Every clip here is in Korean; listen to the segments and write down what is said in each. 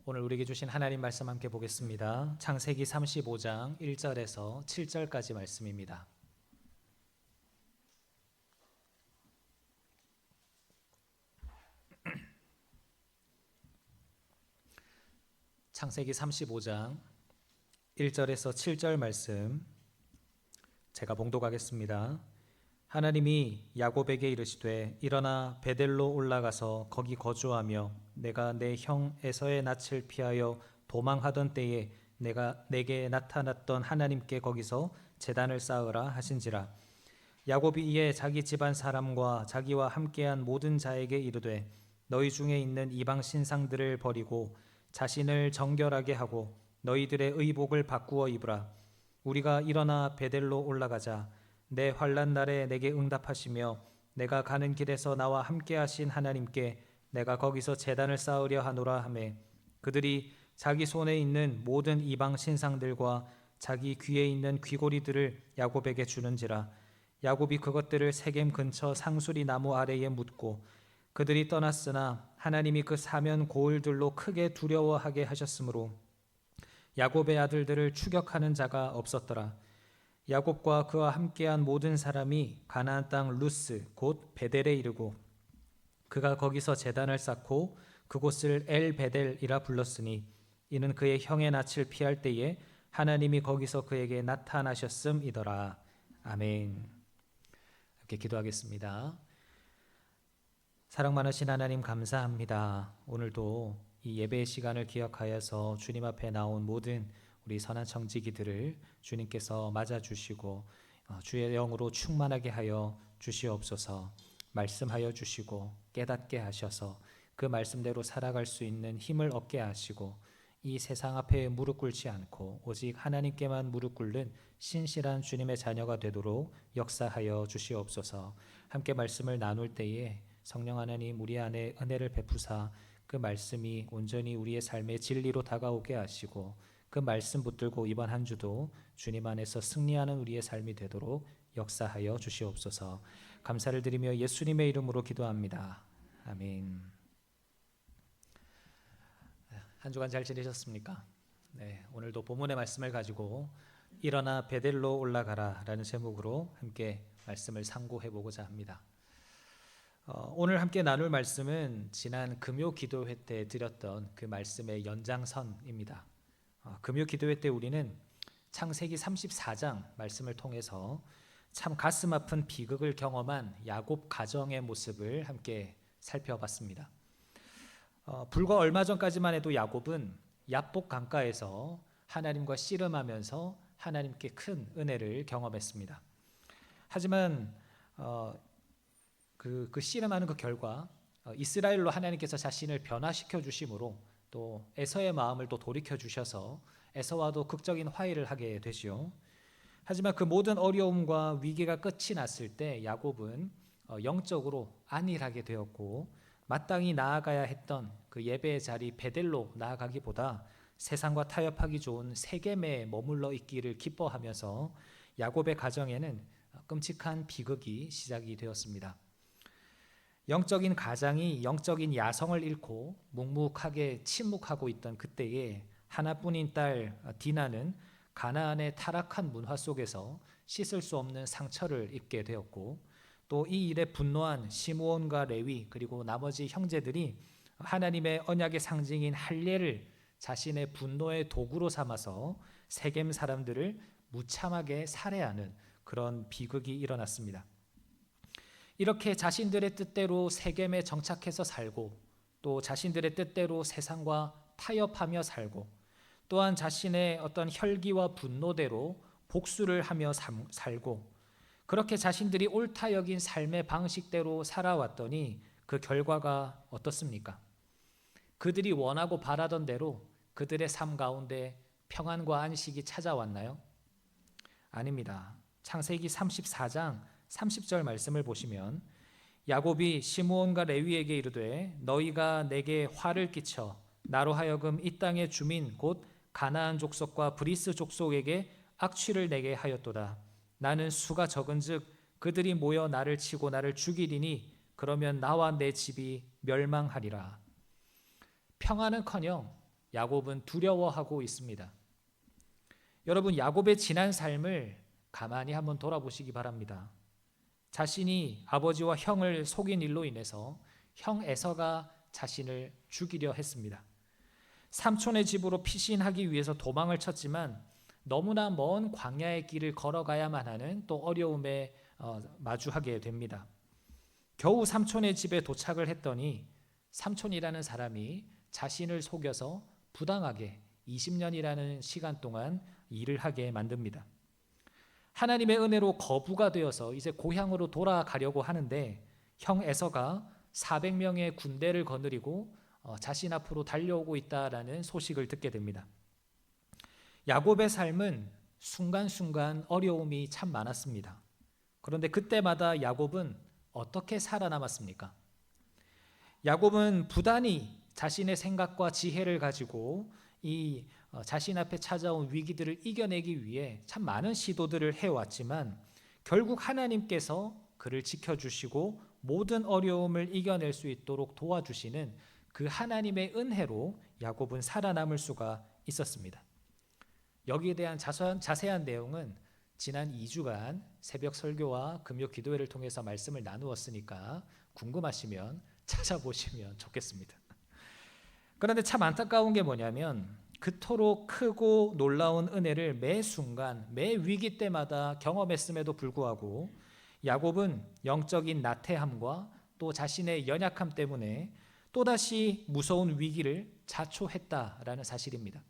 오늘 우리에게 주신 하나님 말씀 함께 보겠습니다. 창세기 35장 1절에서 7절까지 말씀입니다. 창세기 35장 1절에서 7절 말씀 제가 봉독하겠습니다. 하나님이 야곱에게 이르시되 일어나 베델로 올라가서 거기 거주하며 내가 내 형 에서의 낯을 피하여 도망하던 때에 내가 내게 나타났던 하나님께 거기서 제단을 쌓으라 하신지라. 야곱이 이에 자기 집안 사람과 자기와 함께한 모든 자에게 이르되 너희 중에 있는 이방 신상들을 버리고 자신을 정결하게 하고 너희들의 의복을 바꾸어 입으라. 우리가 일어나 베델로 올라가자. 내 환난 날에 내게 응답하시며 내가 가는 길에서 나와 함께 하신 하나님께 내가 거기서 제단을 쌓으려 하노라 하매 그들이 자기 손에 있는 모든 이방 신상들과 자기 귀에 있는 귀고리들을 야곱에게 주는지라. 야곱이 그것들을 세겜 근처 상수리 나무 아래에 묻고 그들이 떠났으나 하나님이 그 사면 고을들로 크게 두려워하게 하셨으므로 야곱의 아들들을 추격하는 자가 없었더라. 야곱과 그와 함께한 모든 사람이 가나안 땅 루스 곧 베델에 이르고 그가 거기서 제단을 쌓고 그곳을 엘 베델이라 불렀으니 이는 그의 형의 낯을 피할 때에 하나님이 거기서 그에게 나타나셨음이더라. 아멘. 이렇게 기도하겠습니다. 사랑 많으신 하나님 감사합니다. 오늘도 이 예배의 시간을 기억하여서 주님 앞에 나온 모든 우리 선한 청지기들을 주님께서 맞아주시고 주의 영으로 충만하게 하여 주시옵소서. 말씀하여 주시고 깨닫게 하셔서 그 말씀대로 살아갈 수 있는 힘을 얻게 하시고 이 세상 앞에 무릎 꿇지 않고 오직 하나님께만 무릎 꿇는 신실한 주님의 자녀가 되도록 역사하여 주시옵소서. 함께 말씀을 나눌 때에 성령 하나님 우리 안에 은혜를 베푸사 그 말씀이 온전히 우리의 삶의 진리로 다가오게 하시고 그 말씀 붙들고 이번 한 주도 주님 안에서 승리하는 우리의 삶이 되도록 역사하여 주시옵소서. 감사를 드리며 예수님의 이름으로 기도합니다. 아멘. 한 주간 잘 지내셨습니까? 네, 오늘도 본문의 말씀을 가지고 일어나 베델로 올라가라 라는 제목으로 함께 말씀을 상고해 보고자 합니다. 오늘 함께 나눌 말씀은 지난 금요 기도회 때 드렸던 그 말씀의 연장선입니다. 금요 기도회 때 우리는 창세기 34장 말씀을 통해서 참 가슴 아픈 비극을 경험한 야곱 가정의 모습을 함께 살펴봤습니다. 불과 얼마 전까지만 해도 야곱은 야복 강가에서 하나님과 씨름하면서 하나님께 큰 은혜를 경험했습니다. 하지만 그 씨름하는 그 결과 이스라엘로 하나님께서 자신을 변화시켜 주심으로 또 에서의 마음을 또 돌이켜 주셔서 에서와도 극적인 화해를 하게 되지요. 하지만 그 모든 어려움과 위기가 끝이 났을 때 야곱은 영적으로 안일하게 되었고 마땅히 나아가야 했던 그 예배의 자리 베델로 나아가기보다 세상과 타협하기 좋은 세겜에 머물러 있기를 기뻐하면서 야곱의 가정에는 끔찍한 비극이 시작이 되었습니다. 영적인 가장이 영적인 야성을 잃고 묵묵하게 침묵하고 있던 그때에 하나뿐인 딸 디나는 가나안의 타락한 문화 속에서 씻을 수 없는 상처를 입게 되었고 또 이 일에 분노한 시므온과 레위 그리고 나머지 형제들이 하나님의 언약의 상징인 할례를 자신의 분노의 도구로 삼아서 세겜 사람들을 무참하게 살해하는 그런 비극이 일어났습니다. 이렇게 자신들의 뜻대로 세겜에 정착해서 살고 또 자신들의 뜻대로 세상과 타협하며 살고 또한 자신의 어떤 혈기와 분노대로 복수를 하며 살고 그렇게 자신들이 옳다 여긴 삶의 방식대로 살아왔더니 그 결과가 어떻습니까? 그들이 원하고 바라던 대로 그들의 삶 가운데 평안과 안식이 찾아왔나요? 아닙니다. 창세기 34장 30절 말씀을 보시면 야곱이 시므온과 레위에게 이르되 너희가 내게 화를 끼쳐 나로 하여금 이 땅의 주민 곧 가나안 족속과 브리스 족속에게 악취를 내게 하였도다. 나는 수가 적은즉 그들이 모여 나를 치고 나를 죽이리니 그러면 나와 내 집이 멸망하리라. 평안은커녕 야곱은 두려워하고 있습니다. 여러분, 야곱의 지난 삶을 가만히 한번 돌아보시기 바랍니다. 자신이 아버지와 형을 속인 일로 인해서 형 에서가 자신을 죽이려 했습니다. 삼촌의 집으로 피신하기 위해서 도망을 쳤지만 너무나 먼 광야의 길을 걸어가야만 하는 또 어려움에 마주하게 됩니다. 겨우 삼촌의 집에 도착을 했더니 삼촌이라는 사람이 자신을 속여서 부당하게 20년이라는 시간 동안 일을 하게 만듭니다. 하나님의 은혜로 거부가 되어서 이제 고향으로 돌아가려고 하는데 형 에서가 400명의 군대를 거느리고 자신 앞으로 달려오고 있다라는 소식을 듣게 됩니다. 야곱의 삶은 순간순간 어려움이 참 많았습니다. 그런데 그때마다 야곱은 어떻게 살아남았습니까? 야곱은 부단히 자신의 생각과 지혜를 가지고 이 자신 앞에 찾아온 위기들을 이겨내기 위해 참 많은 시도들을 해왔지만 결국 하나님께서 그를 지켜주시고 모든 어려움을 이겨낼 수 있도록 도와주시는 그 하나님의 은혜로 야곱은 살아남을 수가 있었습니다. 여기에 대한 자세한 내용은 지난 2주간 새벽 설교와 금요 기도회를 통해서 말씀을 나누었으니까 궁금하시면 찾아보시면 좋겠습니다. 그런데 참 안타까운 게 뭐냐면 그토록 크고 놀라운 은혜를 매 순간, 매 위기 때마다 경험했음에도 불구하고 야곱은 영적인 나태함과 또 자신의 연약함 때문에 또다시 무서운 위기를 자초했다라는 사실입니다.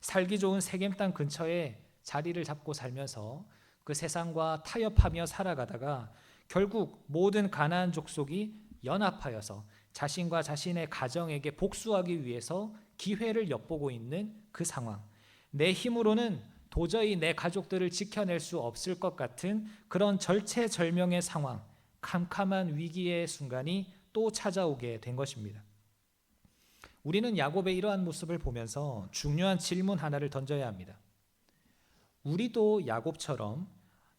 살기 좋은 세겜 땅 근처에 자리를 잡고 살면서 그 세상과 타협하며 살아가다가 결국 모든 가나안 족속이 연합하여서 자신과 자신의 가정에게 복수하기 위해서 기회를 엿보고 있는 그 상황. 내 힘으로는 도저히 내 가족들을 지켜낼 수 없을 것 같은 그런 절체절명의 상황, 캄캄한 위기의 순간이 또 찾아오게 된 것입니다. 우리는 야곱의 이러한 모습을 보면서 중요한 질문 하나를 던져야 합니다. 우리도 야곱처럼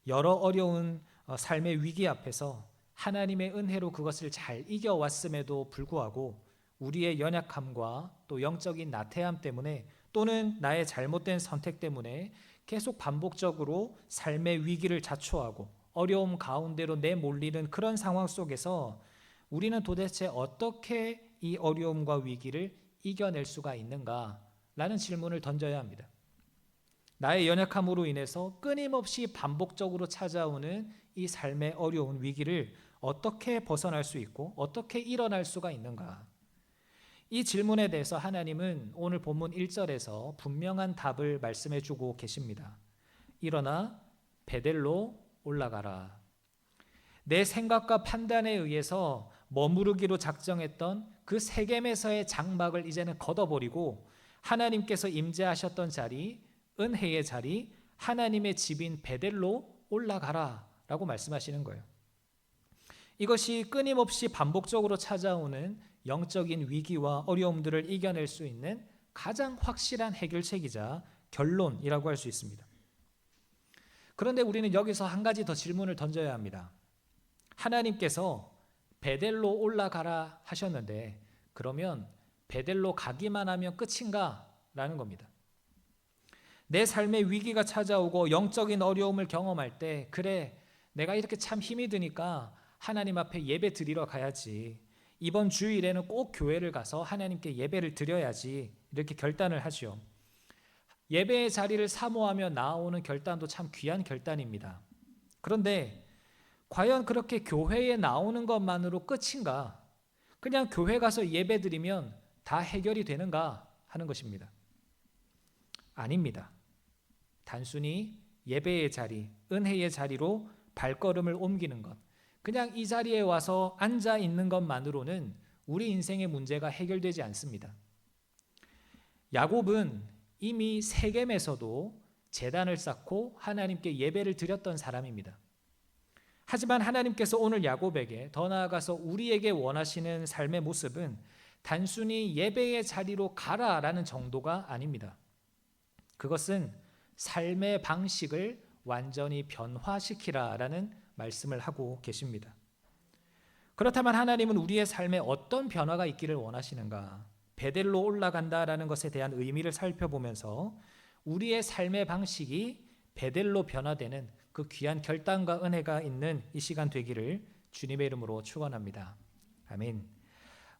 여러 어려운 삶의 위기 앞에서 하나님의 은혜로 그것을 잘 이겨왔음에도 불구하고 우리의 연약함과 또 영적인 나태함 때문에 또는 나의 잘못된 선택 때문에 계속 반복적으로 삶의 위기를 자초하고 어려움 가운데로 내몰리는 그런 상황 속에서 우리는 도대체 어떻게 이 어려움과 위기를 이겨낼 수가 있는가라는 질문을 던져야 합니다. 나의 연약함으로 인해서 끊임없이 반복적으로 찾아오는 이 삶의 어려운 위기를 어떻게 벗어날 수 있고 어떻게 일어날 수가 있는가? 이 질문에 대해서 하나님은 오늘 본문 1절에서 분명한 답을 말씀해 주고 계십니다. 일어나 베델로 올라가라. 내 생각과 판단에 의해서 머무르기로 작정했던 그 세겜에서의 장막을 이제는 걷어버리고 하나님께서 임재하셨던 자리, 은혜의 자리, 하나님의 집인 베델로 올라가라 라고 말씀하시는 거예요. 이것이 끊임없이 반복적으로 찾아오는 영적인 위기와 어려움들을 이겨낼 수 있는 가장 확실한 해결책이자 결론이라고 할 수 있습니다. 그런데 우리는 여기서 한 가지 더 질문을 던져야 합니다. 하나님께서 베델로 올라가라 하셨는데 그러면 베델로 가기만 하면 끝인가? 라는 겁니다. 내 삶에 위기가 찾아오고 영적인 어려움을 경험할 때 그래 내가 이렇게 참 힘이 드니까 하나님 앞에 예배 드리러 가야지. 이번 주일에는 꼭 교회를 가서 하나님께 예배를 드려야지. 이렇게 결단을 하죠. 예배의 자리를 사모하며 나아오는 결단도 참 귀한 결단입니다. 그런데 과연 그렇게 교회에 나오는 것만으로 끝인가? 그냥 교회 가서 예배 드리면 다 해결이 되는가 하는 것입니다. 아닙니다. 단순히 예배의 자리, 은혜의 자리로 발걸음을 옮기는 것, 그냥 이 자리에 와서 앉아 있는 것만으로는 우리 인생의 문제가 해결되지 않습니다. 야곱은 이미 세겜에서도 제단을 쌓고 하나님께 예배를 드렸던 사람입니다. 하지만 하나님께서 오늘 야곱에게 더 나아가서 우리에게 원하시는 삶의 모습은 단순히 예배의 자리로 가라라는 정도가 아닙니다. 그것은 삶의 방식을 완전히 변화시키라라는 말씀을 하고 계십니다. 그렇다면 하나님은 우리의 삶에 어떤 변화가 있기를 원하시는가? 베델로 올라간다라는 것에 대한 의미를 살펴보면서 우리의 삶의 방식이 베델로 변화되는 그 귀한 결단과 은혜가 있는 이 시간 되기를 주님의 이름으로 축원합니다. 아멘.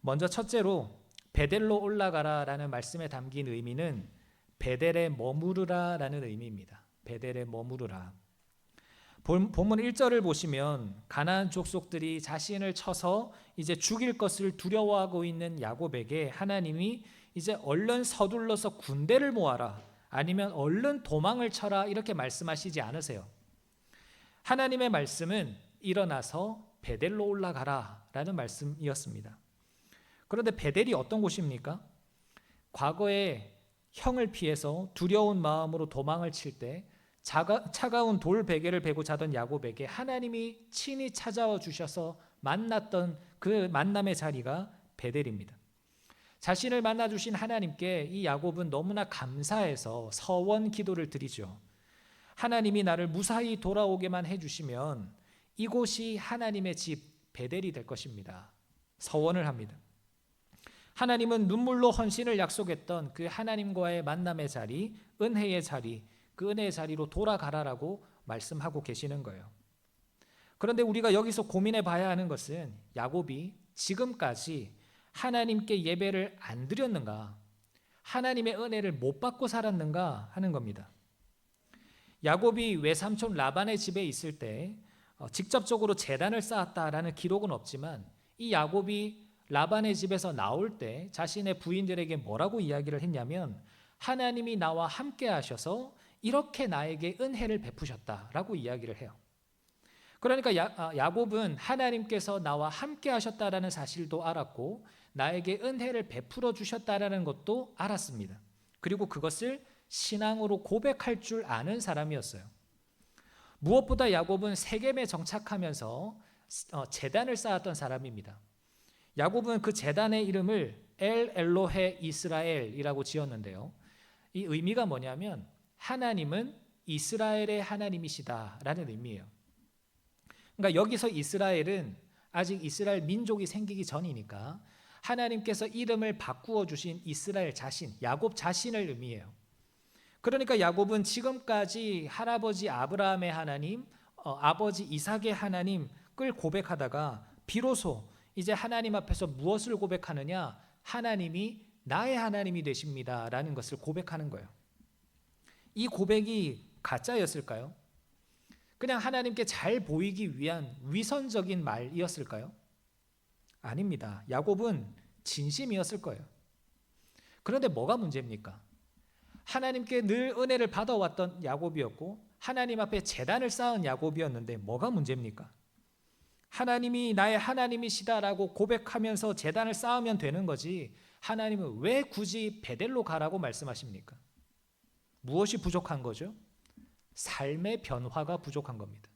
먼저 첫째로 베델로 올라가라라는 말씀에 담긴 의미는 베델에 머무르라라는 의미입니다. 베델에 머무르라. 본문 1절을 보시면 가나안 족속들이 자신을 쳐서 이제 죽일 것을 두려워하고 있는 야곱에게 하나님이 이제 얼른 서둘러서 군대를 모아라, 아니면 얼른 도망을 쳐라, 이렇게 말씀하시지 않으세요. 하나님의 말씀은 일어나서 베델로 올라가라 라는 말씀이었습니다. 그런데 베델이 어떤 곳입니까? 과거에 형을 피해서 두려운 마음으로 도망을 칠 때 차가운 돌 베개를 베고 자던 야곱에게 하나님이 친히 찾아와 주셔서 만났던 그 만남의 자리가 베델입니다. 자신을 만나 주신 하나님께 이 야곱은 너무나 감사해서 서원 기도를 드리죠. 하나님이 나를 무사히 돌아오게만 해주시면 이곳이 하나님의 집 베델이 될 것입니다. 서원을 합니다. 하나님은 눈물로 헌신을 약속했던 그 하나님과의 만남의 자리, 은혜의 자리, 그 은혜의 자리로 돌아가라라고 말씀하고 계시는 거예요. 그런데 우리가 여기서 고민해 봐야 하는 것은 야곱이 지금까지 하나님께 예배를 안 드렸는가, 하나님의 은혜를 못 받고 살았는가 하는 겁니다. 야곱이 외삼촌 라반의 집에 있을 때 직접적으로 제단을 쌓았다라는 기록은 없지만 이 야곱이 라반의 집에서 나올 때 자신의 부인들에게 뭐라고 이야기를 했냐면 하나님이 나와 함께 하셔서 이렇게 나에게 은혜를 베푸셨다라고 이야기를 해요. 그러니까 야곱은 하나님께서 나와 함께 하셨다라는 사실도 알았고 나에게 은혜를 베풀어 주셨다라는 것도 알았습니다. 그리고 그것을 신앙으로 고백할 줄 아는 사람이었어요. 무엇보다 야곱은 세겜에 정착하면서 제단을 쌓았던 사람입니다. 야곱은 그 제단의 이름을 엘 엘로헤 이스라엘이라고 지었는데요. 이 의미가 뭐냐면 하나님은 이스라엘의 하나님이시다라는 의미예요. 그러니까 여기서 이스라엘은 아직 이스라엘 민족이 생기기 전이니까 하나님께서 이름을 바꾸어 주신 이스라엘 자신, 야곱 자신을 의미해요. 그러니까 야곱은 지금까지 할아버지 아브라함의 하나님, 아버지 이삭의 하나님을 고백하다가 비로소 이제 하나님 앞에서 무엇을 고백하느냐? 하나님이 나의 하나님이 되십니다라는 것을 고백하는 거예요. 이 고백이 가짜였을까요? 그냥 하나님께 잘 보이기 위한 위선적인 말이었을까요? 아닙니다. 야곱은 진심이었을 거예요. 그런데 뭐가 문제입니까? 하나님께 늘 은혜를 받아왔던 야곱이었고 하나님 앞에 제단을 쌓은 야곱이었는데 뭐가 문제입니까? 하나님이 나의 하나님이시다라고 고백하면서 제단을 쌓으면 되는 거지 하나님은 왜 굳이 베델로 가라고 말씀하십니까? 무엇이 부족한 거죠? 삶의 변화가 부족한 겁니다.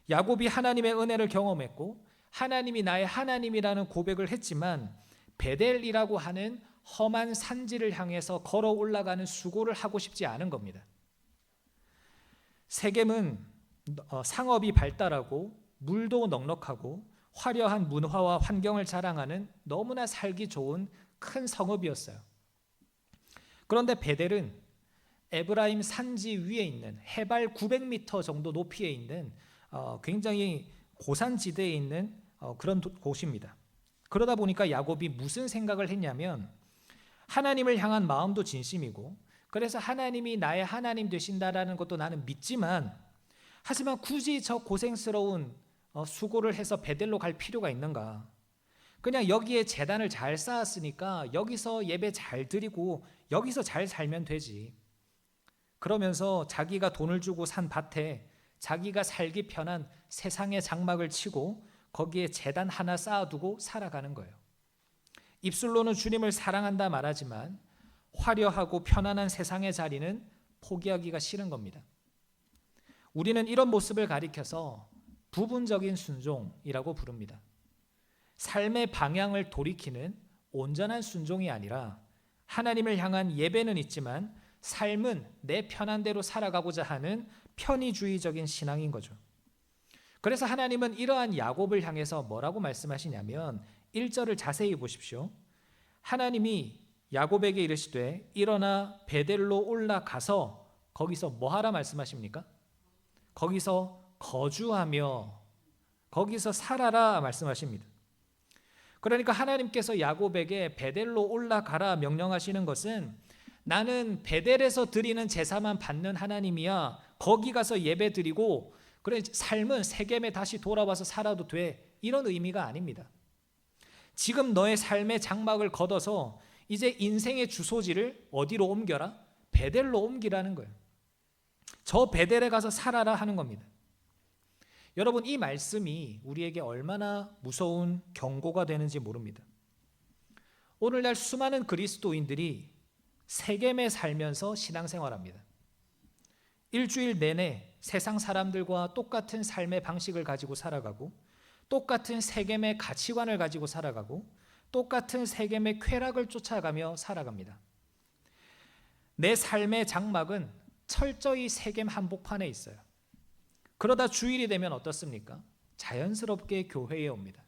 야곱이 하나님의 은혜를 경험했고 하나님이 나의 하나님이라는 고백을 했지만 베델이라고 하는 험한 산지를 향해서 걸어 올라가는 수고를 하고 싶지 않은 겁니다. 세겜은 상업이 발달하고 물도 넉넉하고 화려한 문화와 환경을 자랑하는 너무나 살기 좋은 큰 성읍이었어요. 그런데 베델은 에브라임 산지 위에 있는 해발 900m 정도 높이에 있는 굉장히 고산지대에 있는 그런 곳입니다. 그러다 보니까 야곱이 무슨 생각을 했냐면 하나님을 향한 마음도 진심이고 그래서 하나님이 나의 하나님 되신다라는 것도 나는 믿지만 하지만 굳이 저 고생스러운 수고를 해서 베델로 갈 필요가 있는가? 그냥 여기에 제단을 잘 쌓았으니까 여기서 예배 잘 드리고 여기서 잘 살면 되지. 그러면서 자기가 돈을 주고 산 밭에 자기가 살기 편한 세상의 장막을 치고 거기에 제단 하나 쌓아두고 살아가는 거예요. 입술로는 주님을 사랑한다 말하지만 화려하고 편안한 세상의 자리는 포기하기가 싫은 겁니다. 우리는 이런 모습을 가리켜서 부분적인 순종이라고 부릅니다. 삶의 방향을 돌이키는 온전한 순종이 아니라 하나님을 향한 예배는 있지만 삶은 내 편한 대로 살아가고자 하는 편의주의적인 신앙인 거죠. 그래서 하나님은 이러한 야곱을 향해서 뭐라고 말씀하시냐면 1절을 자세히 보십시오. 하나님이 야곱에게 이르시되 일어나 베델로 올라가서 거기서 뭐 하라 말씀하십니까? 거기서 거주하며 거기서 살아라 말씀하십니다. 그러니까 하나님께서 야곱에게 베델로 올라가라 명령하시는 것은 나는 베델에서 드리는 제사만 받는 하나님이야. 거기 가서 예배 드리고 그래 삶은 세겜에 다시 돌아와서 살아도 돼. 이런 의미가 아닙니다. 지금 너의 삶의 장막을 걷어서 이제 인생의 주소지를 어디로 옮겨라? 베델로 옮기라는 거예요. 저 베델에 가서 살아라 하는 겁니다. 여러분, 이 말씀이 우리에게 얼마나 무서운 경고가 되는지 모릅니다. 오늘날 수많은 그리스도인들이 세겜에 살면서 신앙생활합니다. 일주일 내내 세상 사람들과 똑같은 삶의 방식을 가지고 살아가고 똑같은 세겜의 가치관을 가지고 살아가고 똑같은 세겜의 쾌락을 쫓아가며 살아갑니다. 내 삶의 장막은 철저히 세겜 한복판에 있어요. 그러다 주일이 되면 어떻습니까? 자연스럽게 교회에 옵니다.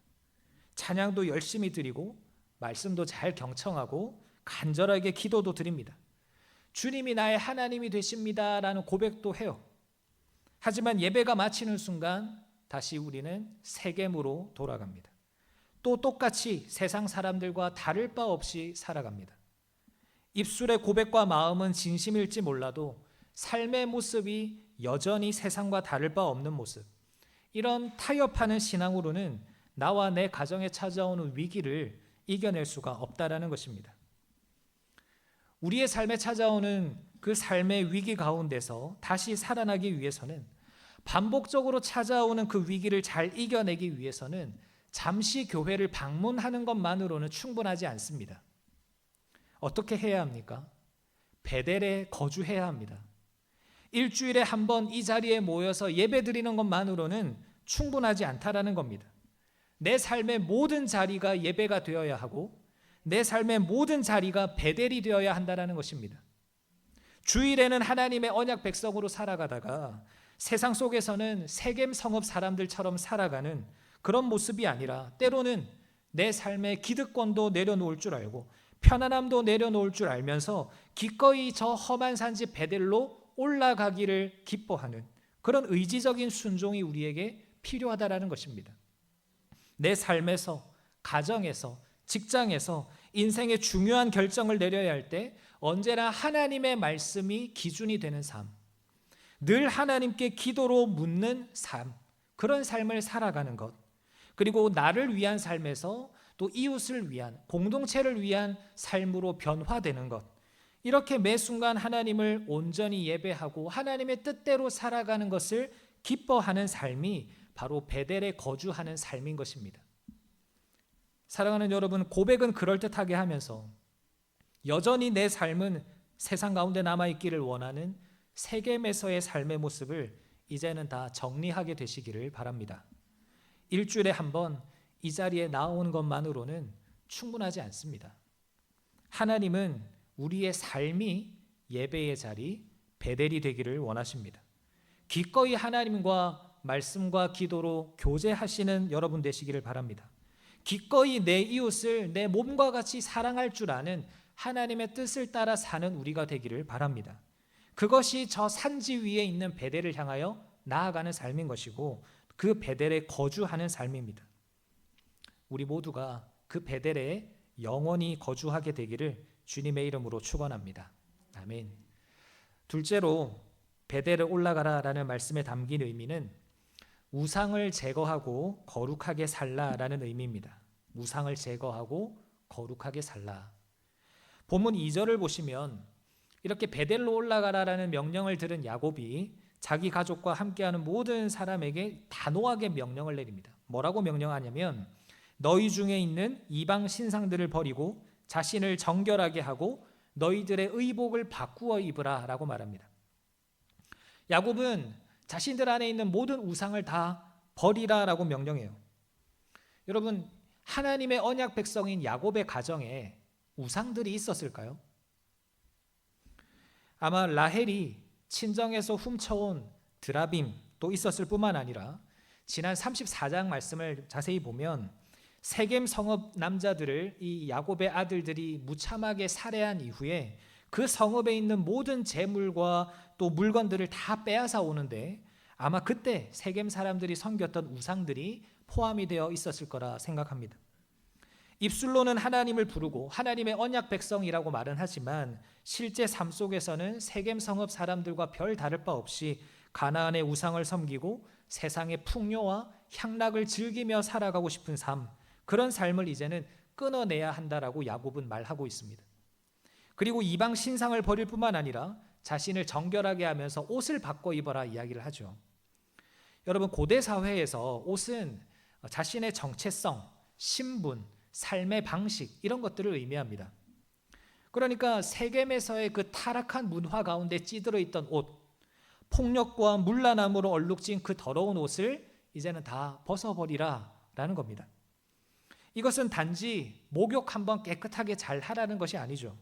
찬양도 열심히 드리고 말씀도 잘 경청하고 간절하게 기도도 드립니다. 주님이 나의 하나님이 되십니다라는 고백도 해요. 하지만 예배가 마치는 순간 다시 우리는 세겜으로 돌아갑니다. 또 똑같이 세상 사람들과 다를 바 없이 살아갑니다. 입술의 고백과 마음은 진심일지 몰라도 삶의 모습이 여전히 세상과 다를 바 없는 모습. 이런 타협하는 신앙으로는 나와 내 가정에 찾아오는 위기를 이겨낼 수가 없다라는 것입니다. 우리의 삶에 찾아오는 그 삶의 위기 가운데서 다시 살아나기 위해서는 반복적으로 찾아오는 그 위기를 잘 이겨내기 위해서는 잠시 교회를 방문하는 것만으로는 충분하지 않습니다. 어떻게 해야 합니까? 베델에 거주해야 합니다. 일주일에 한 번 이 자리에 모여서 예배 드리는 것만으로는 충분하지 않다라는 겁니다. 내 삶의 모든 자리가 예배가 되어야 하고 내 삶의 모든 자리가 베델이 되어야 한다는 것입니다. 주일에는 하나님의 언약 백성으로 살아가다가 세상 속에서는 세겜 성읍 사람들처럼 살아가는 그런 모습이 아니라 때로는 내 삶의 기득권도 내려놓을 줄 알고 편안함도 내려놓을 줄 알면서 기꺼이 저 험한 산지 베델로 올라가기를 기뻐하는 그런 의지적인 순종이 우리에게 필요하다라는 것입니다. 내 삶에서, 가정에서, 직장에서 인생의 중요한 결정을 내려야 할 때 언제나 하나님의 말씀이 기준이 되는 삶, 늘 하나님께 기도로 묻는 삶, 그런 삶을 살아가는 것, 그리고 나를 위한 삶에서 또 이웃을 위한, 공동체를 위한 삶으로 변화되는 것, 이렇게 매 순간 하나님을 온전히 예배하고 하나님의 뜻대로 살아가는 것을 기뻐하는 삶이 바로 베델에 거주하는 삶인 것입니다. 사랑하는 여러분, 고백은 그럴듯하게 하면서 여전히 내 삶은 세상 가운데 남아있기를 원하는 세겜에서의 삶의 모습을 이제는 다 정리하게 되시기를 바랍니다. 일주일에 한 번 이 자리에 나오는 것만으로는 충분하지 않습니다. 하나님은 우리의 삶이 예배의 자리, 베델이 되기를 원하십니다. 기꺼이 하나님과 말씀과 기도로 교제하시는 여러분 되시기를 바랍니다. 기꺼이 내 이웃을 내 몸과 같이 사랑할 줄 아는 하나님의 뜻을 따라 사는 우리가 되기를 바랍니다. 그것이 저 산지 위에 있는 베델을 향하여 나아가는 삶인 것이고 그 베델에 거주하는 삶입니다. 우리 모두가 그 베델에 영원히 거주하게 되기를 주님의 이름으로 축원합니다. 아멘. 둘째로 베델에 올라가라라는 말씀에 담긴 의미는 우상을 제거하고 거룩하게 살라라는 의미입니다. 우상을 제거하고 거룩하게 살라. 본문 2절을 보시면 이렇게 베델로 올라가라라는 명령을 들은 야곱이 자기 가족과 함께하는 모든 사람에게 단호하게 명령을 내립니다. 뭐라고 명령하냐면 너희 중에 있는 이방 신상들을 버리고 자신을 정결하게 하고 너희들의 의복을 바꾸어 입으라 라고 말합니다. 야곱은 자신들 안에 있는 모든 우상을 다 버리라 라고 명령해요. 여러분, 하나님의 언약 백성인 야곱의 가정에 우상들이 있었을까요? 아마 라헬이 친정에서 훔쳐온 드라빔 또 있었을 뿐만 아니라 지난 34장 말씀을 자세히 보면 세겜 성읍 남자들을 이 야곱의 아들들이 무참하게 살해한 이후에 그 성읍에 있는 모든 재물과 또 물건들을 다 빼앗아 오는데 아마 그때 세겜 사람들이 섬겼던 우상들이 포함이 되어 있었을 거라 생각합니다. 입술로는 하나님을 부르고 하나님의 언약 백성이라고 말은 하지만 실제 삶 속에서는 세겜 성읍 사람들과 별 다를 바 없이 가나안의 우상을 섬기고 세상의 풍요와 향락을 즐기며 살아가고 싶은 삶, 그런 삶을 이제는 끊어내야 한다라고 야곱은 말하고 있습니다. 그리고 이방 신상을 버릴 뿐만 아니라 자신을 정결하게 하면서 옷을 바꿔 입어라 이야기를 하죠. 여러분, 고대 사회에서 옷은 자신의 정체성, 신분, 삶의 방식 이런 것들을 의미합니다. 그러니까 세겜에서의 그 타락한 문화 가운데 찌들어 있던 옷, 폭력과 문란함으로 얼룩진 그 더러운 옷을 이제는 다 벗어버리라 라는 겁니다. 이것은 단지 목욕 한번 깨끗하게 잘 하라는 것이 아니죠.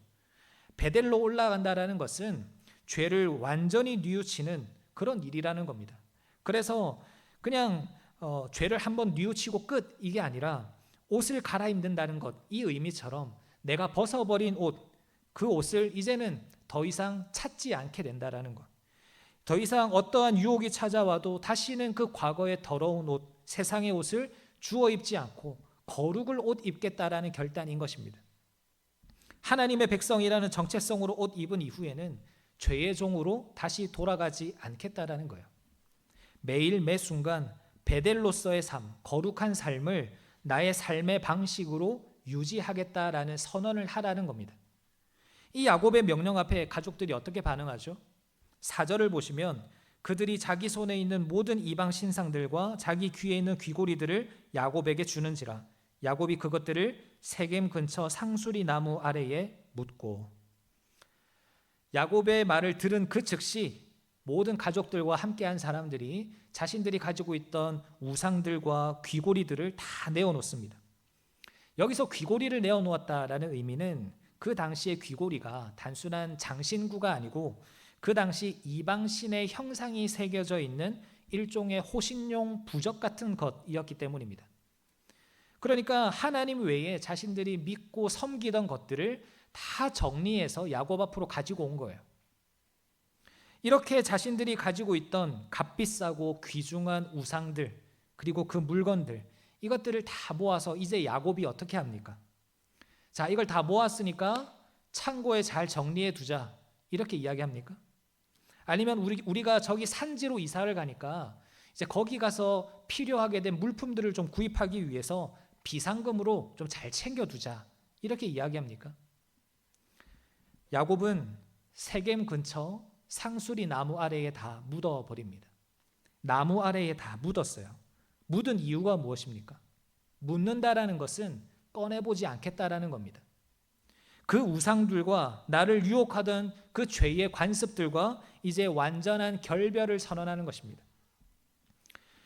베델로 올라간다라는 것은 죄를 완전히 뉘우치는 그런 일이라는 겁니다. 그래서 그냥 죄를 한번 뉘우치고 끝 이게 아니라 옷을 갈아입는다는 것, 이 의미처럼 내가 벗어버린 옷, 그 옷을 이제는 더 이상 찾지 않게 된다라는 것. 더 이상 어떠한 유혹이 찾아와도 다시는 그 과거의 더러운 옷, 세상의 옷을 주워 입지 않고 거룩을 옷 입겠다라는 결단인 것입니다. 하나님의 백성이라는 정체성으로 옷 입은 이후에는 죄의 종으로 다시 돌아가지 않겠다라는 거예요. 매일 매 순간 베델로서의 삶, 거룩한 삶을 나의 삶의 방식으로 유지하겠다라는 선언을 하라는 겁니다. 이 야곱의 명령 앞에 가족들이 어떻게 반응하죠? 4절을 보시면 그들이 자기 손에 있는 모든 이방 신상들과 자기 귀에 있는 귀고리들을 야곱에게 주는지라 야곱이 그것들을 세겜 근처 상수리 나무 아래에 묻고. 야곱의 말을 들은 그 즉시 모든 가족들과 함께한 사람들이 자신들이 가지고 있던 우상들과 귀고리들을 다 내어놓습니다. 여기서 귀고리를 내어놓았다라는 의미는 그 당시의 귀고리가 단순한 장신구가 아니고 그 당시 이방신의 형상이 새겨져 있는 일종의 호신용 부적 같은 것이었기 때문입니다. 그러니까 하나님 외에 자신들이 믿고 섬기던 것들을 다 정리해서 야곱 앞으로 가지고 온 거예요. 이렇게 자신들이 가지고 있던 값비싸고 귀중한 우상들 그리고 그 물건들, 이것들을 다 모아서 이제 야곱이 어떻게 합니까? 자, 이걸 다 모았으니까 창고에 잘 정리해 두자 이렇게 이야기합니까? 아니면 우리가 저기 산지로 이사를 가니까 이제 거기 가서 필요하게 된 물품들을 좀 구입하기 위해서 비상금으로 좀 잘 챙겨두자 이렇게 이야기합니까? 야곱은 세겜 근처 상수리 나무 아래에 다 묻어버립니다. 나무 아래에 다 묻었어요. 묻은 이유가 무엇입니까? 묻는다라는 것은 꺼내보지 않겠다라는 겁니다. 그 우상들과 나를 유혹하던 그 죄의 관습들과 이제 완전한 결별을 선언하는 것입니다.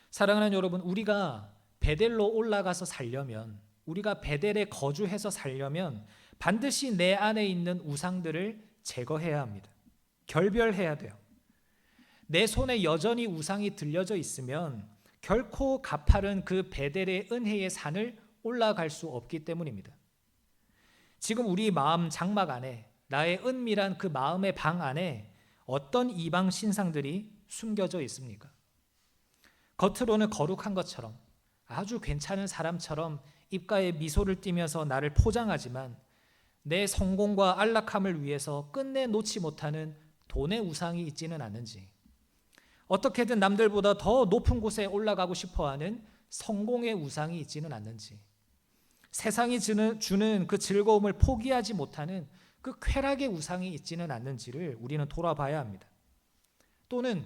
사랑하는 여러분, 우리가 베델로 올라가서 살려면, 우리가 베델에 거주해서 살려면 반드시 내 안에 있는 우상들을 제거해야 합니다. 결별해야 돼요. 내 손에 여전히 우상이 들려져 있으면 결코 가파른 그 베델의 은혜의 산을 올라갈 수 없기 때문입니다. 지금 우리 마음 장막 안에, 나의 은밀한 그 마음의 방 안에 어떤 이방 신상들이 숨겨져 있습니까? 겉으로는 거룩한 것처럼, 아주 괜찮은 사람처럼 입가에 미소를 띠면서 나를 포장하지만 내 성공과 안락함을 위해서 끝내 놓지 못하는 돈의 우상이 있지는 않는지, 어떻게든 남들보다 더 높은 곳에 올라가고 싶어하는 성공의 우상이 있지는 않는지, 세상이 주는 그 즐거움을 포기하지 못하는 그 쾌락의 우상이 있지는 않는지를 우리는 돌아봐야 합니다. 또는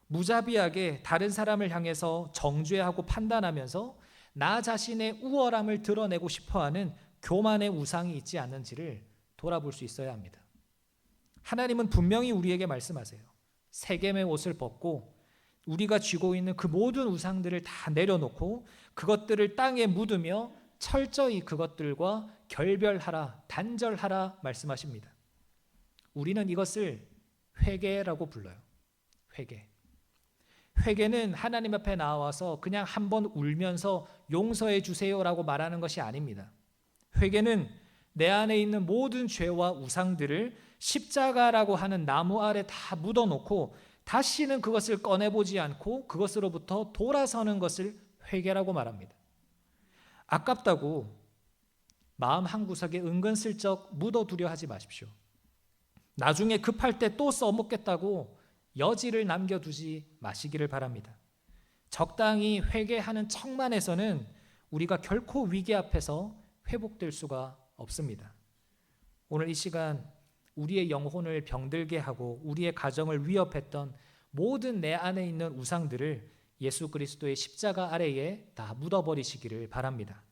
무자비하게 다른 사람을 향해서 정죄하고 판단하면서 나 자신의 우월함을 드러내고 싶어하는 교만의 우상이 있지 않는지를 돌아볼 수 있어야 합니다. 하나님은 분명히 우리에게 말씀하세요. 세겜의 옷을 벗고 우리가 쥐고 있는 그 모든 우상들을 다 내려놓고 그것들을 땅에 묻으며 철저히 그것들과 결별하라, 단절하라 말씀하십니다. 우리는 이것을 회개라고 불러요. 회개. 회개는 하나님 앞에 나와서 그냥 한번 울면서 용서해 주세요라고 말하는 것이 아닙니다. 회개는 내 안에 있는 모든 죄와 우상들을 십자가라고 하는 나무 아래 다 묻어놓고 다시는 그것을 꺼내보지 않고 그것으로부터 돌아서는 것을 회개라고 말합니다. 아깝다고 마음 한구석에 은근슬쩍 묻어두려 하지 마십시오. 나중에 급할 때 또 써먹겠다고 여지를 남겨두지 마시기를 바랍니다. 적당히 회개하는 척만해서는 우리가 결코 위기 앞에서 회복될 수가 없습니다. 오늘 이 시간 우리의 영혼을 병들게 하고 우리의 가정을 위협했던 모든 내 안에 있는 우상들을 예수 그리스도의 십자가 아래에 다 묻어버리시기를 바랍니다.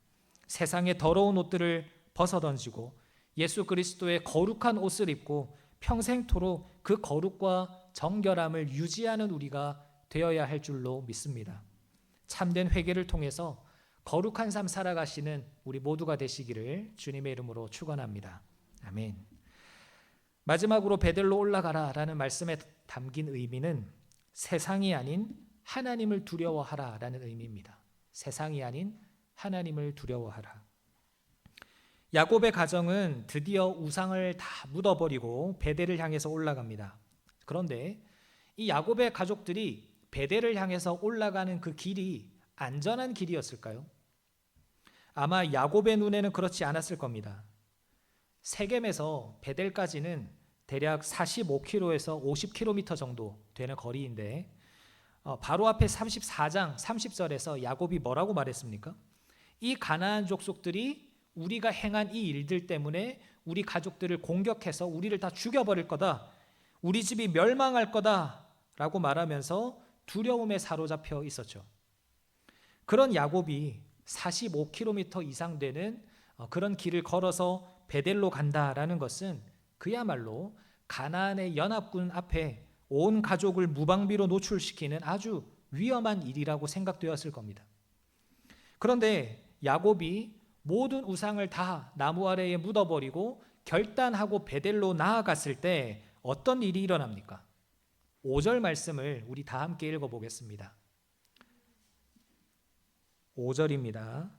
세상의 더러운 옷들을 벗어던지고 예수 그리스도의 거룩한 옷을 입고 평생토록 그 거룩과 정결함을 유지하는 우리가 되어야 할 줄로 믿습니다. 참된 회개를 통해서 거룩한 삶 살아가시는 우리 모두가 되시기를 주님의 이름으로 축원합니다. 아멘. 마지막으로 베델로 올라가라 라는 말씀에 담긴 의미는 세상이 아닌 하나님을 두려워하라 라는 의미입니다. 세상이 아닌 하나님을 두려워하라. 야곱의 가정은 드디어 우상을 다 묻어버리고 베델을 향해서 올라갑니다. 그런데 이 야곱의 가족들이 베델을 향해서 올라가는 그 길이 안전한 길이었을까요? 아마 야곱의 눈에는 그렇지 않았을 겁니다. 세겜에서 베델까지는 대략 45km에서 50km 정도 되는 거리인데 바로 앞에 34장 30절에서 야곱이 뭐라고 말했습니까? 이 가나안 족속들이 우리가 행한 이 일들 때문에 우리 가족들을 공격해서 우리를 다 죽여버릴 거다. 우리 집이 멸망할 거다 라고 말하면서 두려움에 사로잡혀 있었죠. 그런 야곱이 45km 이상 되는 그런 길을 걸어서 베델로 간다라는 것은 그야말로 가나안의 연합군 앞에 온 가족을 무방비로 노출시키는 아주 위험한 일이라고 생각되었을 겁니다. 그런데 야곱이 모든 우상을 다 나무 아래에 묻어버리고 결단하고 베델로 나아갔을 때 어떤 일이 일어납니까? 5절 말씀을 우리 다 함께 읽어보겠습니다. 5절입니다.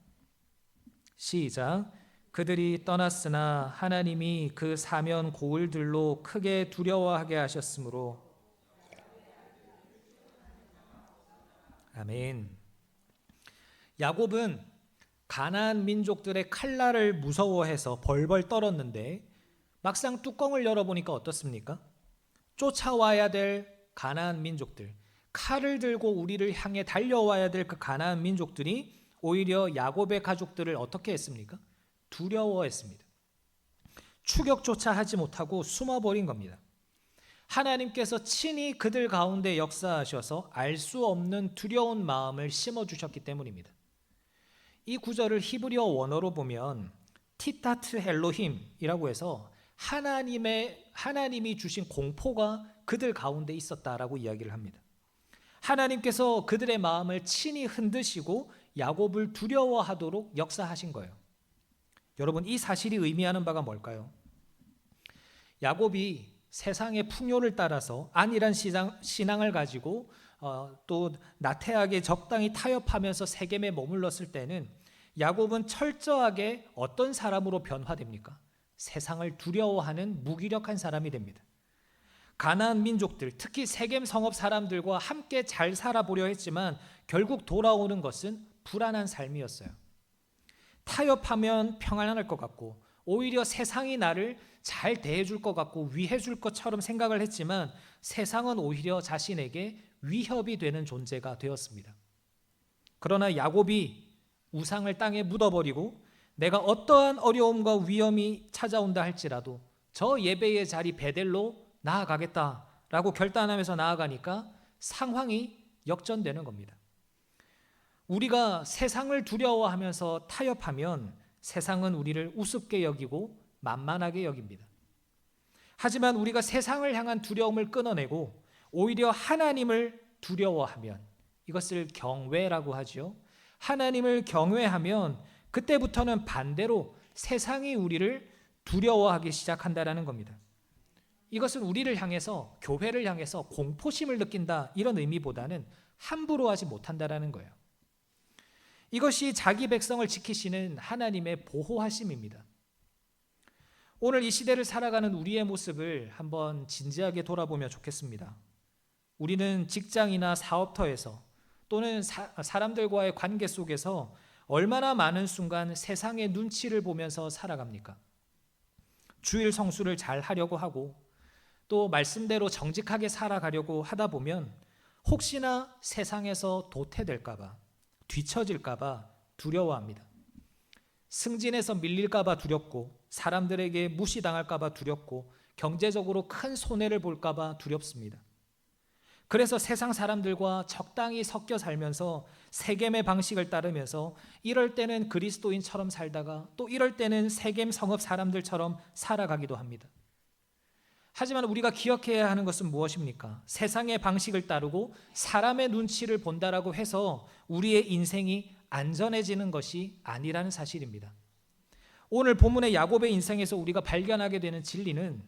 시작. 그들이 떠났으나 하나님이 그 사면 고을들로 크게 두려워하게 하셨으므로. 아멘. 야곱은 가나안 민족들의 칼날을 무서워해서 벌벌 떨었는데 막상 뚜껑을 열어보니까 어떻습니까? 쫓아와야 될 가나안 민족들, 칼을 들고 우리를 향해 달려와야 될 그 가나안 민족들이 오히려 야곱의 가족들을 어떻게 했습니까? 두려워했습니다. 추격조차 하지 못하고 숨어버린 겁니다. 하나님께서 친히 그들 가운데 역사하셔서 알 수 없는 두려운 마음을 심어주셨기 때문입니다. 이 구절을 히브리어 원어로 보면 티타트 헬로힘이라고 해서 하나님이 주신 공포가 그들 가운데 있었다라고 이야기를 합니다. 하나님께서 그들의 마음을 친히 흔드시고 야곱을 두려워하도록 역사하신 거예요. 여러분, 이 사실이 의미하는 바가 뭘까요? 야곱이 세상의 풍요를 따라서 안일한 신앙을 가지고 또 나태하게 적당히 타협하면서 세겜에 머물렀을 때는 야곱은 철저하게 어떤 사람으로 변화됩니까? 세상을 두려워하는 무기력한 사람이 됩니다. 가나안 민족들, 특히 세겜 성읍 사람들과 함께 잘 살아보려 했지만 결국 돌아오는 것은 불안한 삶이었어요. 타협하면 평안할 것 같고 오히려 세상이 나를 잘 대해줄 것 같고 위해줄 것처럼 생각을 했지만 세상은 오히려 자신에게 위협이 되는 존재가 되었습니다. 그러나 야곱이 우상을 땅에 묻어버리고 내가 어떠한 어려움과 위험이 찾아온다 할지라도 저 예배의 자리 베델로 나아가겠다라고 결단하면서 나아가니까 상황이 역전되는 겁니다. 우리가 세상을 두려워하면서 타협하면 세상은 우리를 우습게 여기고 만만하게 여깁니다. 하지만 우리가 세상을 향한 두려움을 끊어내고 오히려 하나님을 두려워하면, 이것을 경외라고 하죠. 하나님을 경외하면 그때부터는 반대로 세상이 우리를 두려워하기 시작한다라는 겁니다. 이것은 우리를 향해서, 교회를 향해서 공포심을 느낀다, 이런 의미보다는 함부로 하지 못한다라는 거예요. 이것이 자기 백성을 지키시는 하나님의 보호하심입니다. 오늘 이 시대를 살아가는 우리의 모습을 한번 진지하게 돌아보면 좋겠습니다. 우리는 직장이나 사업터에서 또는 사람들과의 관계 속에서 얼마나 많은 순간 세상의 눈치를 보면서 살아갑니까? 주일 성수를 잘 하려고 하고 또 말씀대로 정직하게 살아가려고 하다 보면 혹시나 세상에서 도태될까 봐, 뒤처질까 봐 두려워합니다. 승진에서 밀릴까 봐 두렵고, 사람들에게 무시당할까 봐 두렵고, 경제적으로 큰 손해를 볼까 봐 두렵습니다. 그래서 세상 사람들과 적당히 섞여 살면서 세겜의 방식을 따르면서 이럴 때는 그리스도인처럼 살다가 또 이럴 때는 세겜 성읍 사람들처럼 살아가기도 합니다. 하지만 우리가 기억해야 하는 것은 무엇입니까? 세상의 방식을 따르고 사람의 눈치를 본다라고 해서 우리의 인생이 안전해지는 것이 아니라는 사실입니다. 오늘 본문의 야곱의 인생에서 우리가 발견하게 되는 진리는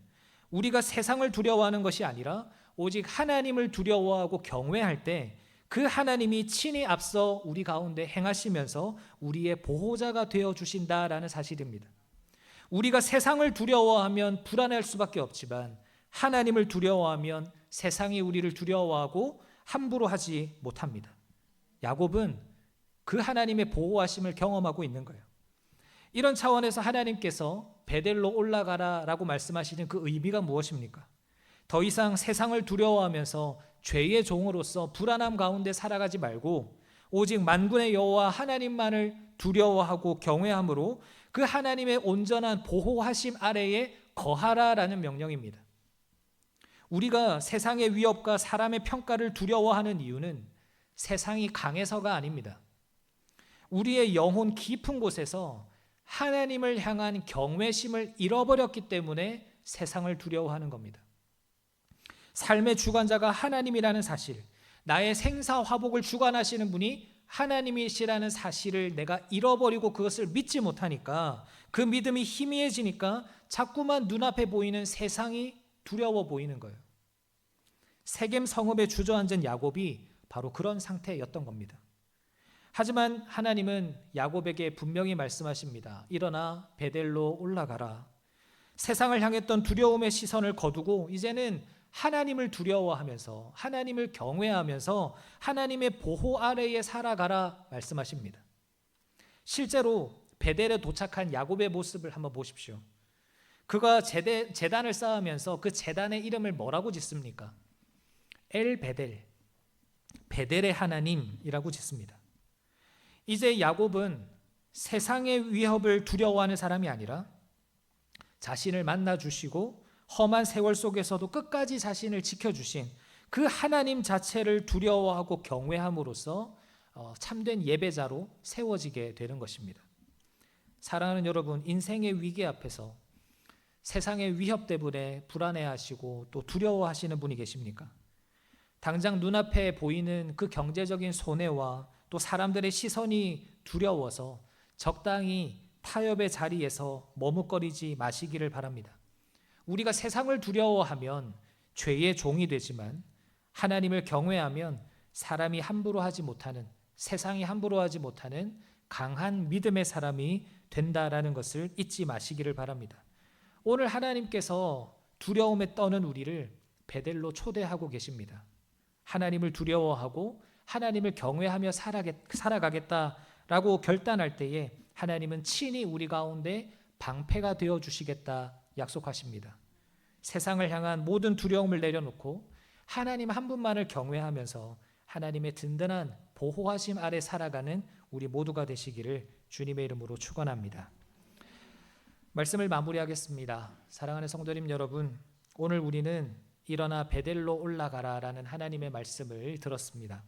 우리가 세상을 두려워하는 것이 아니라 오직 하나님을 두려워하고 경외할 때 그 하나님이 친히 앞서 우리 가운데 행하시면서 우리의 보호자가 되어 주신다라는 사실입니다. 우리가 세상을 두려워하면 불안할 수밖에 없지만 하나님을 두려워하면 세상이 우리를 두려워하고 함부로 하지 못합니다. 야곱은 그 하나님의 보호하심을 경험하고 있는 거예요. 이런 차원에서 하나님께서 베델로 올라가라 라고 말씀하시는 그 의미가 무엇입니까? 더 이상 세상을 두려워하면서 죄의 종으로서 불안함 가운데 살아가지 말고 오직 만군의 여호와 하나님만을 두려워하고 경외함으로 그 하나님의 온전한 보호하심 아래에 거하라라는 명령입니다. 우리가 세상의 위협과 사람의 평가를 두려워하는 이유는 세상이 강해서가 아닙니다. 우리의 영혼 깊은 곳에서 하나님을 향한 경외심을 잃어버렸기 때문에 세상을 두려워하는 겁니다. 삶의 주관자가 하나님이라는 사실, 나의 생사화복을 주관하시는 분이 하나님이시라는 사실을 내가 잃어버리고 그것을 믿지 못하니까 그 믿음이 희미해지니까 자꾸만 눈앞에 보이는 세상이 두려워 보이는 거예요. 세겜 성읍에 주저앉은 야곱이 바로 그런 상태였던 겁니다. 하지만 하나님은 야곱에게 분명히 말씀하십니다. 일어나 베델로 올라가라. 세상을 향했던 두려움의 시선을 거두고 이제는 하나님을 두려워하면서 하나님을 경외하면서 하나님의 보호 아래에 살아가라 말씀하십니다. 실제로 베델에 도착한 야곱의 모습을 한번 보십시오. 그가 제단을 쌓으면서 그 제단의 이름을 뭐라고 짓습니까? 엘 베델, 베델의 하나님이라고 짓습니다. 이제 야곱은 세상의 위협을 두려워하는 사람이 아니라 자신을 만나주시고 험한 세월 속에서도 끝까지 자신을 지켜주신 그 하나님 자체를 두려워하고 경외함으로써 참된 예배자로 세워지게 되는 것입니다. 사랑하는 여러분, 인생의 위기 앞에서 세상의 위협 때문에 불안해하시고 또 두려워하시는 분이 계십니까? 당장 눈앞에 보이는 그 경제적인 손해와 또 사람들의 시선이 두려워서 적당히 타협의 자리에서 머뭇거리지 마시기를 바랍니다. 우리가 세상을 두려워하면 죄의 종이 되지만 하나님을 경외하면 사람이 함부로 하지 못하는, 세상이 함부로 하지 못하는 강한 믿음의 사람이 된다라는 것을 잊지 마시기를 바랍니다. 오늘 하나님께서 두려움에 떠는 우리를 베델로 초대하고 계십니다. 하나님을 두려워하고 하나님을 경외하며 살아가겠다라고 결단할 때에 하나님은 친히 우리 가운데 방패가 되어 주시겠다 약속하십니다. 세상을 향한 모든 두려움을 내려놓고 하나님 한 분만을 경외하면서 하나님의 든든한 보호하심 아래 살아가는 우리 모두가 되시기를 주님의 이름으로 축원합니다. 말씀을 마무리하겠습니다. 사랑하는 성도님 여러분, 오늘 우리는 일어나 베델로 올라가라라는 하나님의 말씀을 들었습니다.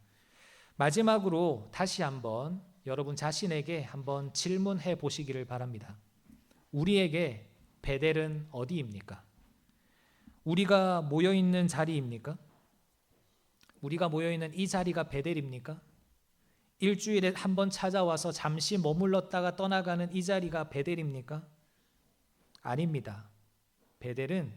마지막으로 다시 한번 여러분 자신에게 한번 질문해 보시기를 바랍니다. 우리에게 베델은 어디입니까? 우리가 모여있는 자리입니까? 우리가 모여있는 이 자리가 베델입니까? 일주일에 한 번 찾아와서 잠시 머물렀다가 떠나가는 이 자리가 베델입니까? 아닙니다. 베델은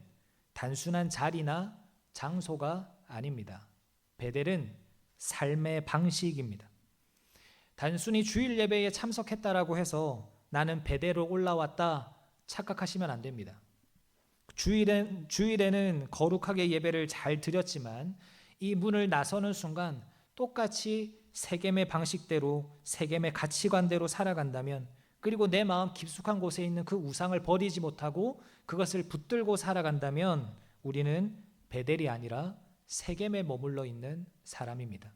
단순한 자리나 장소가 아닙니다. 베델은 삶의 방식입니다. 단순히 주일 예배에 참석했다라고 해서 나는 베델로 올라왔다 착각하시면 안 됩니다. 주일에는 거룩하게 예배를 잘 드렸지만 이 문을 나서는 순간 똑같이 세겜의 방식대로 세겜의 가치관대로 살아간다면, 그리고 내 마음 깊숙한 곳에 있는 그 우상을 버리지 못하고 그것을 붙들고 살아간다면 우리는 베델이 아니라 세겜에 머물러 있는 사람입니다.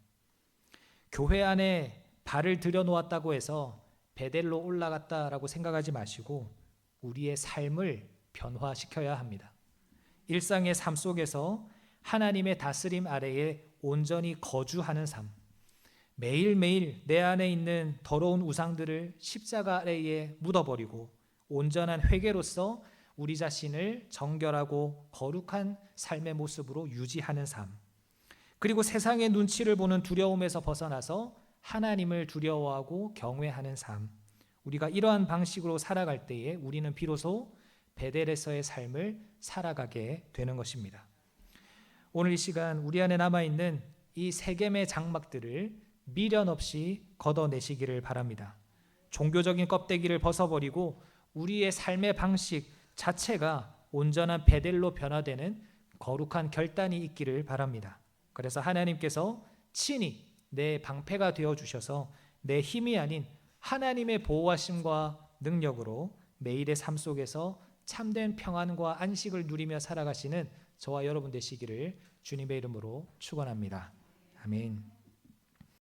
교회 안에 발을 들여놓았다고 해서 베델로 올라갔다라고 생각하지 마시고 우리의 삶을 변화시켜야 합니다. 일상의 삶 속에서 하나님의 다스림 아래에 온전히 거주하는 삶, 매일매일 내 안에 있는 더러운 우상들을 십자가 아래에 묻어버리고 온전한 회개로서 우리 자신을 정결하고 거룩한 삶의 모습으로 유지하는 삶, 그리고 세상의 눈치를 보는 두려움에서 벗어나서 하나님을 두려워하고 경외하는 삶, 우리가 이러한 방식으로 살아갈 때에 우리는 비로소 베델에서의 삶을 살아가게 되는 것입니다. 오늘 이 시간 우리 안에 남아있는 이 세겜의 장막들을 미련 없이 걷어내시기를 바랍니다. 종교적인 껍데기를 벗어버리고 우리의 삶의 방식 자체가 온전한 베델로 변화되는 거룩한 결단이 있기를 바랍니다. 그래서 하나님께서 친히 내 방패가 되어주셔서 내 힘이 아닌 하나님의 보호하심과 능력으로 매일의 삶 속에서 참된 평안과 안식을 누리며 살아가시는 저와 여러분 되시기를 주님의 이름으로 축원합니다. 아멘.